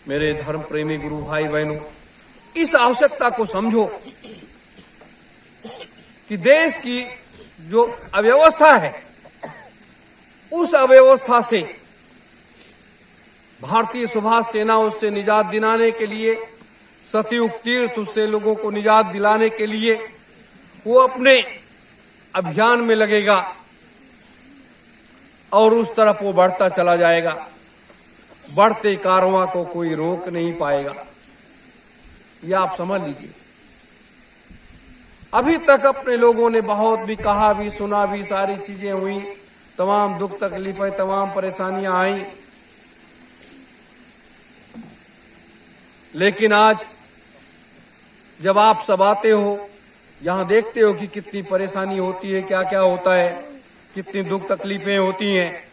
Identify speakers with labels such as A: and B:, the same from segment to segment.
A: मेरे धर्म प्रेमी गुरु भाई बहनों, इस आवश्यकता को समझो कि देश की जो अव्यवस्था है, उस अव्यवस्था से भारतीय सुभाष सेना उससे निजात दिलाने के लिए, सतयुग तीर्थ उससे लोगों को निजात दिलाने के लिए वो अपने अभियान में लगेगा और उस तरफ वो बढ़ता चला जाएगा। बढ़ते कारवां को कोई रोक नहीं पाएगा, यह आप समझ लीजिए। अभी तक अपने लोगों ने बहुत भी कहा भी, सुना भी, सारी चीजें हुई, तमाम दुख तकलीफें, तमाम परेशानियां आई, लेकिन आज जब आप सब आते हो, यहां देखते हो कि कितनी परेशानी होती है, क्या क्या होता है, कितनी दुख तकलीफें होती हैं।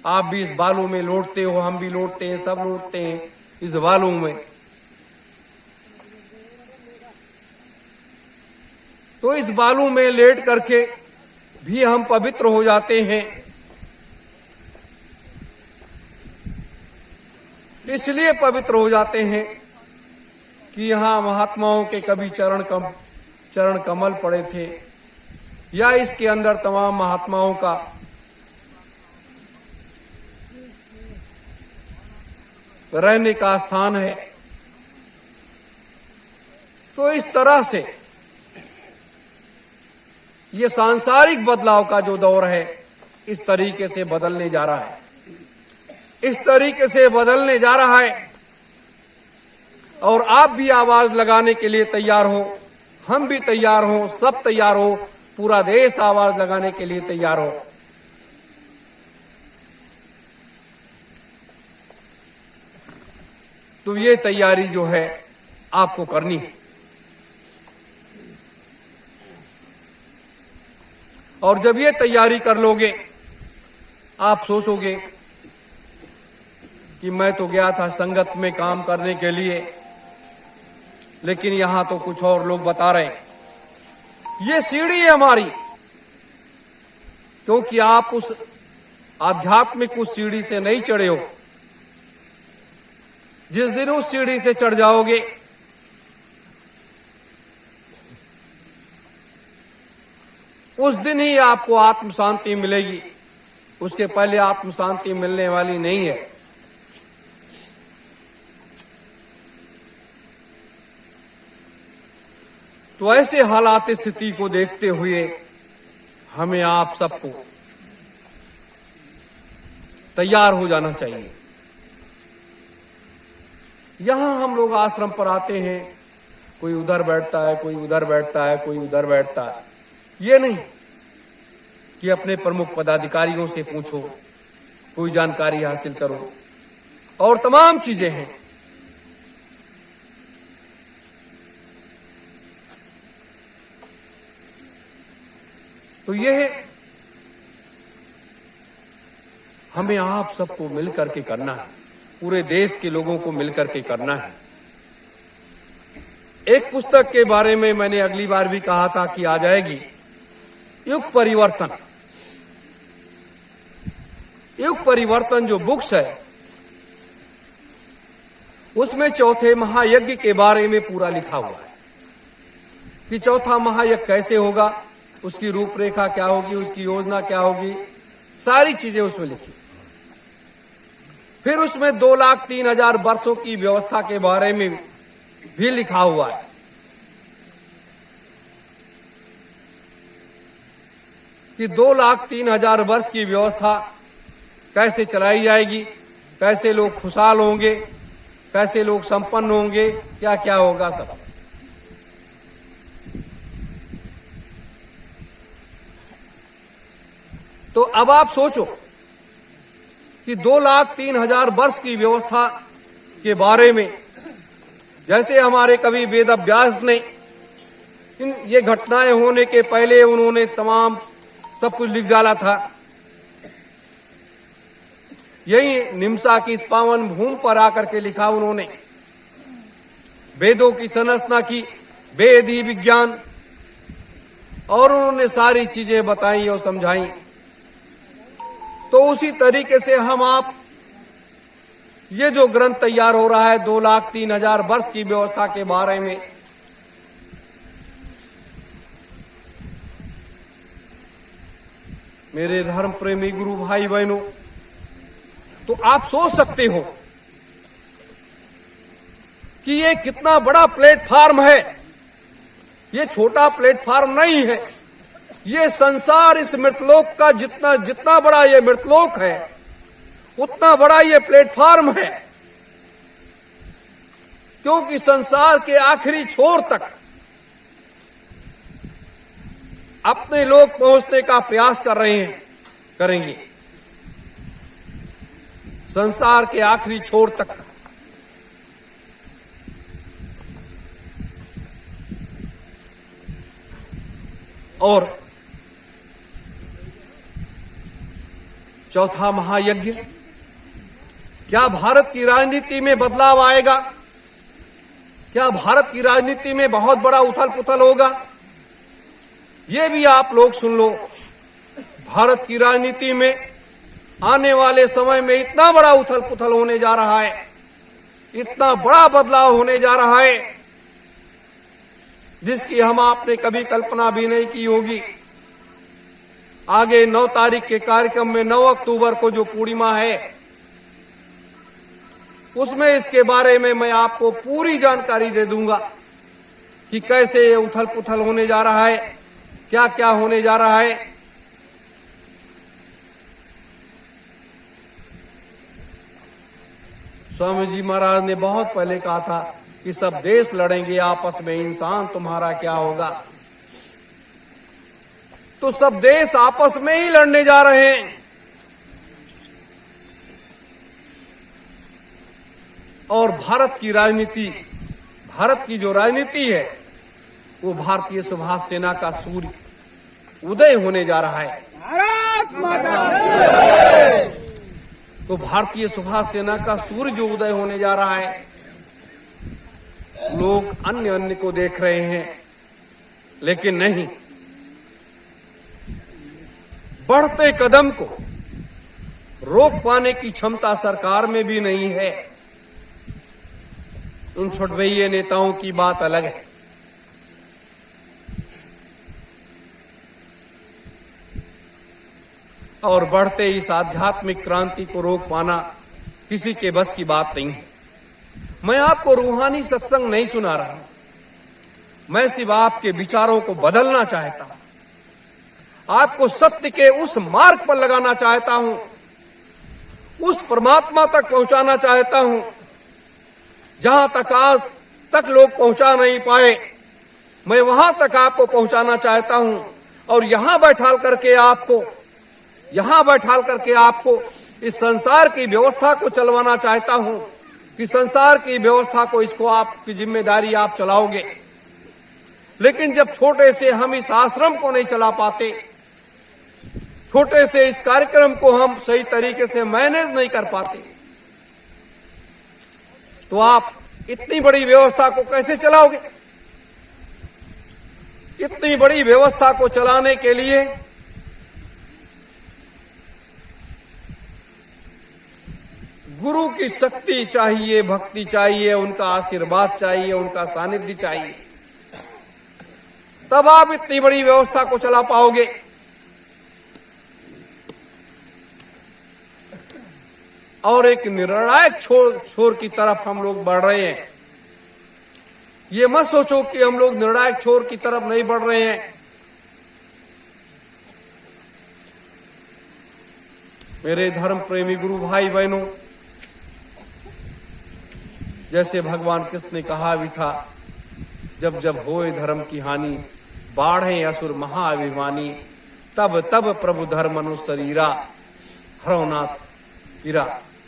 A: आप भी इस बालू में लौटते हो, हम भी लौटते हैं, सब लौटते हैं इस बालू में। तो इस बालू में लेट करके भी हम पवित्र हो जाते हैं। इसलिए पवित्र हो जाते हैं कि यहां महात्माओं के कभी चरण कमल पड़े थे, या इसके अंदर तमाम महात्माओं का रहने का स्थान है। तो इस तरह से ये सांसारिक बदलाव का जो दौर है, इस तरीके से बदलने जा रहा है, इस तरीके से बदलने जा रहा है। और आप भी आवाज लगाने के लिए तैयार हो, हम भी तैयार हो, सब तैयार हो, पूरा देश आवाज लगाने के लिए तैयार हो। तो ये तैयारी जो है आपको करनी है। और जब ये तैयारी कर लोगे, आप सोचोगे कि मैं तो गया था संगत में काम करने के लिए, लेकिन यहां तो कुछ और लोग बता रहे हैं। ये सीढ़ी है हमारी, क्योंकि आप उस आध्यात्मिक उस सीढ़ी से नहीं चढ़े हो। जिस दिन उस सीढ़ी से चढ़ जाओगे, उस दिन ही आपको आत्म शांति मिलेगी, उसके पहले आत्म शांति मिलने वाली नहीं है। तो ऐसे हालात स्थिति को देखते हुए हमें आप सबको तैयार हो जाना चाहिए। यहां हम लोग आश्रम पर आते हैं, कोई उधर बैठता है, कोई उधर बैठता है, कोई उधर बैठता है। ये नहीं कि अपने प्रमुख पदाधिकारियों से पूछो, कोई जानकारी हासिल करो, और तमाम चीजें हैं। तो यह हमें आप सबको मिलकर के करना है, पूरे देश के लोगों को मिलकर के करना है। एक पुस्तक के बारे में मैंने अगली बार भी कहा था कि आ जाएगी, युग परिवर्तन। युग परिवर्तन जो बुक्स है, उसमें चौथे महायज्ञ के बारे में पूरा लिखा हुआ है कि चौथा महायज्ञ कैसे होगा, उसकी रूपरेखा क्या होगी, उसकी योजना क्या होगी, सारी चीजें उसमें लिखी। फिर उसमें 2,03,000 वर्षों की व्यवस्था के बारे में भी लिखा हुआ है कि 2,03,000 वर्ष की व्यवस्था कैसे चलाई जाएगी, कैसे लोग खुशहाल होंगे, कैसे लोग संपन्न होंगे, क्या क्या होगा सब। तो अब आप सोचो कि 2,03,000 वर्ष की व्यवस्था के बारे में, जैसे हमारे कवि वेद व्यास ने ये घटनाएं होने के पहले उन्होंने तमाम सब कुछ लिख डाला था। यही निमसा की इस पावन भूमि पर आकर के लिखा उन्होंने। वेदों की संरचना की, वेद ही विज्ञान, और उन्होंने सारी चीजें बताई और समझाई। तो उसी तरीके से हम आप ये जो ग्रंथ तैयार हो रहा है 2,03,000 वर्ष की व्यवस्था के बारे में, मेरे धर्म प्रेमी गुरु भाई बहनों, तो आप सोच सकते हो कि ये कितना बड़ा प्लेटफार्म है। ये छोटा प्लेटफार्म नहीं है। ये संसार, इस मृतलोक का जितना बड़ा ये मृतलोक है, उतना बड़ा ये प्लेटफार्म है। क्योंकि संसार के आखिरी छोर तक अपने लोग पहुंचने का प्रयास करेंगे। संसार के आखिरी छोर तक। और चौथा महायज्ञ, क्या भारत की राजनीति में बदलाव आएगा? क्या भारत की राजनीति में बहुत बड़ा उथल पुथल होगा? ये भी आप लोग सुन लो। भारत की राजनीति में आने वाले समय में इतना बड़ा उथल पुथल होने जा रहा है, इतना बड़ा बदलाव होने जा रहा है, जिसकी हम आपने कभी कल्पना भी नहीं की होगी। आगे 9 तारीख के कार्यक्रम में 9 अक्टूबर को जो पूर्णिमा है, उसमें इसके बारे में मैं आपको पूरी जानकारी दे दूंगा कि कैसे ये उथल पुथल होने जा रहा है, क्या क्या होने जा रहा है। स्वामी जी महाराज ने बहुत पहले कहा था कि सब देश लड़ेंगे आपस में, इंसान तुम्हारा क्या होगा। तो सब देश आपस में ही लड़ने जा रहे हैं। और भारत की राजनीति, भारत की जो राजनीति है, वो भारतीय सुभाष सेना का सूर्य उदय होने जा रहा है। तो भारतीय सुभाष सेना का सूर्य जो उदय होने जा रहा है, लोग अन्य को देख रहे हैं, लेकिन नहीं, बढ़ते कदम को रोक पाने की क्षमता सरकार में भी नहीं है। उन छोटभैये नेताओं की बात अलग है। और बढ़ते इस आध्यात्मिक क्रांति को रोक पाना किसी के बस की बात नहीं है। मैं आपको रूहानी सत्संग नहीं सुना रहा हूं, मैं सिर्फ आपके विचारों को बदलना चाहता हूं, आपको सत्य के उस मार्ग पर लगाना चाहता हूं, उस परमात्मा तक पहुंचाना चाहता हूं जहां तक आज तक लोग पहुंचा नहीं पाए। मैं वहां तक आपको पहुंचाना चाहता हूं और यहां बैठाल करके आपको इस संसार की व्यवस्था को चलवाना चाहता हूं कि संसार की व्यवस्था को, इसको आपकी जिम्मेदारी, आप चलाओगे। लेकिन जब छोटे से हम इस आश्रम को नहीं चला पाते, छोटे से इस कार्यक्रम को हम सही तरीके से मैनेज नहीं कर पाते, तो आप इतनी बड़ी व्यवस्था को कैसे चलाओगे? इतनी बड़ी व्यवस्था को चलाने के लिए गुरु की शक्ति चाहिए, भक्ति चाहिए, उनका आशीर्वाद चाहिए, उनका सानिध्य चाहिए, तब आप इतनी बड़ी व्यवस्था को चला पाओगे। और एक निर्णायक छोर की तरफ हम लोग बढ़ रहे हैं। ये मत सोचो कि हम लोग निर्णायक छोर की तरफ नहीं बढ़ रहे हैं। मेरे धर्म प्रेमी गुरु भाई बहनों, जैसे भगवान कृष्ण ने कहा भी था, जब जब होए धर्म की हानि, बाढ़े असुर महाअभिमानी, तब तब प्रभु धर्म मनु शरीरा, हरौनाथ पीरा।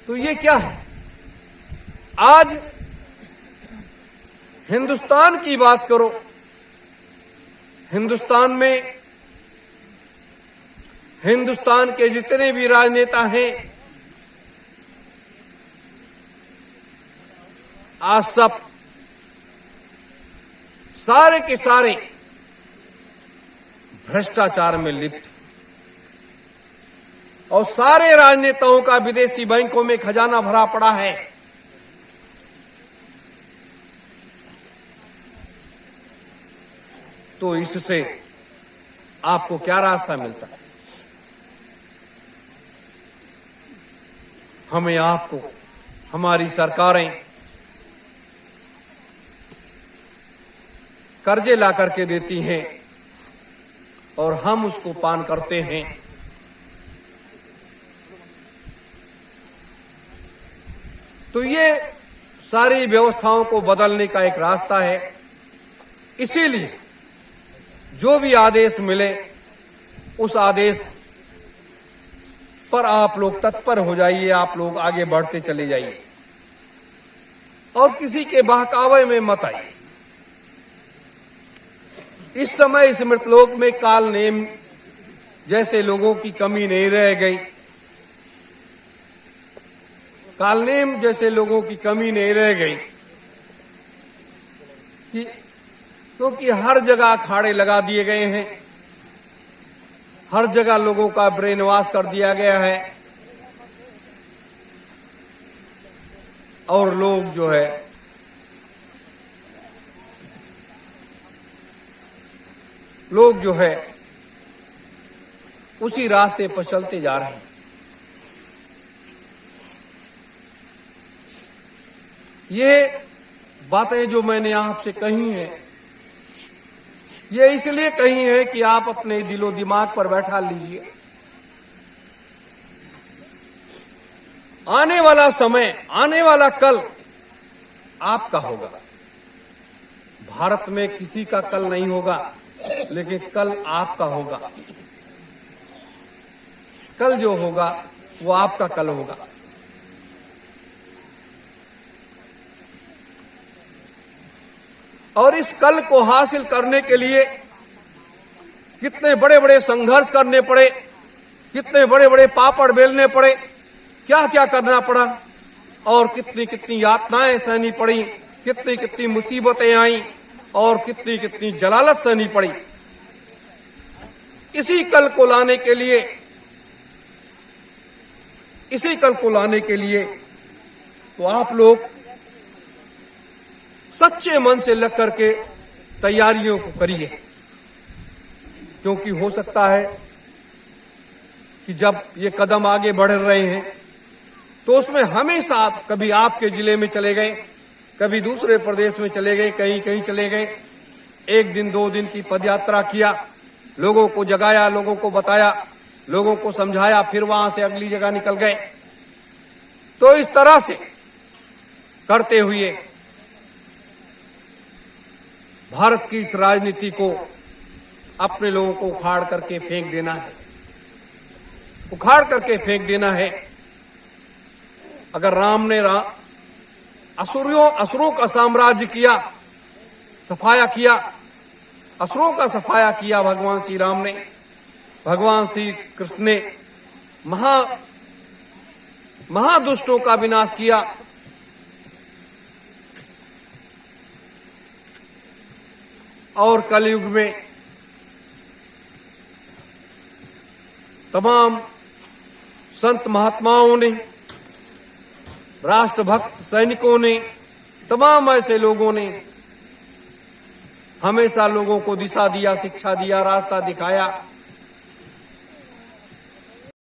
A: तो ये क्या है? आज हिंदुस्तान की बात करो, हिंदुस्तान में हिंदुस्तान के जितने भी राजनेता हैं, आज सब सारे के सारे भ्रष्टाचार में लिप्त, और सारे राजनेताओं का विदेशी बैंकों में खजाना भरा पड़ा है। तो इससे आपको क्या रास्ता मिलता है? हमें आपको हमारी सरकारें कर्जे ला करके देती हैं और हम उसको पान करते हैं। तो ये सारी व्यवस्थाओं को बदलने का एक रास्ता है। इसीलिए जो भी आदेश मिले उस आदेश पर आप लोग तत्पर हो जाइए, आप लोग आगे बढ़ते चले जाइए और किसी के बहकावे में मत आइए। इस समय इस मृतलोक में काल नेम जैसे लोगों की कमी नहीं रह गई। कालनेम जैसे लोगों की कमी नहीं रह गई क्योंकि हर जगह अखाड़े लगा दिए गए हैं, हर जगह लोगों का ब्रेन वॉश कर दिया गया है और लोग जो है उसी रास्ते पर चलते जा रहे हैं। ये बातें जो मैंने आपसे कही हैं, ये इसलिए कही है कि आप अपने दिलो दिमाग पर बैठा लीजिए। आने वाला समय, आने वाला कल आपका होगा। भारत में किसी का कल नहीं होगा, लेकिन कल आपका होगा। कल जो होगा वो आपका कल होगा। और इस कल को हासिल करने के लिए कितने बड़े बड़े संघर्ष करने पड़े, कितने बड़े बड़े पापड़ बेलने पड़े, क्या क्या करना पड़ा और कितनी कितनी यातनाएं सहनी पड़ी, कितनी कितनी मुसीबतें आई और कितनी कितनी जलालत सहनी पड़ी। इसी कल को लाने के लिए तो आप लोग सच्चे मन से लग करके तैयारियों को करिए, क्योंकि हो सकता है कि जब ये कदम आगे बढ़ रहे हैं तो उसमें हमेशा आप कभी आपके जिले में चले गए, कभी दूसरे प्रदेश में चले गए, कहीं कहीं चले गए, 1 दिन 2 दिन की पदयात्रा किया, लोगों को जगाया, लोगों को बताया, लोगों को समझाया, फिर वहां से अगली जगह निकल गए। तो इस तरह से करते हुए भारत की इस राजनीति को अपने लोगों को उखाड़ करके फेंक देना है। अगर राम ने असुरों का साम्राज्य किया, सफाया किया, असुरों का सफाया किया भगवान श्री राम ने, भगवान श्री कृष्ण ने महादुष्टों का विनाश किया, और कलयुग में तमाम संत महात्माओं ने, राष्ट्रभक्त सैनिकों ने, तमाम ऐसे लोगों ने हमेशा लोगों को दिशा दिया, शिक्षा दिया, रास्ता दिखाया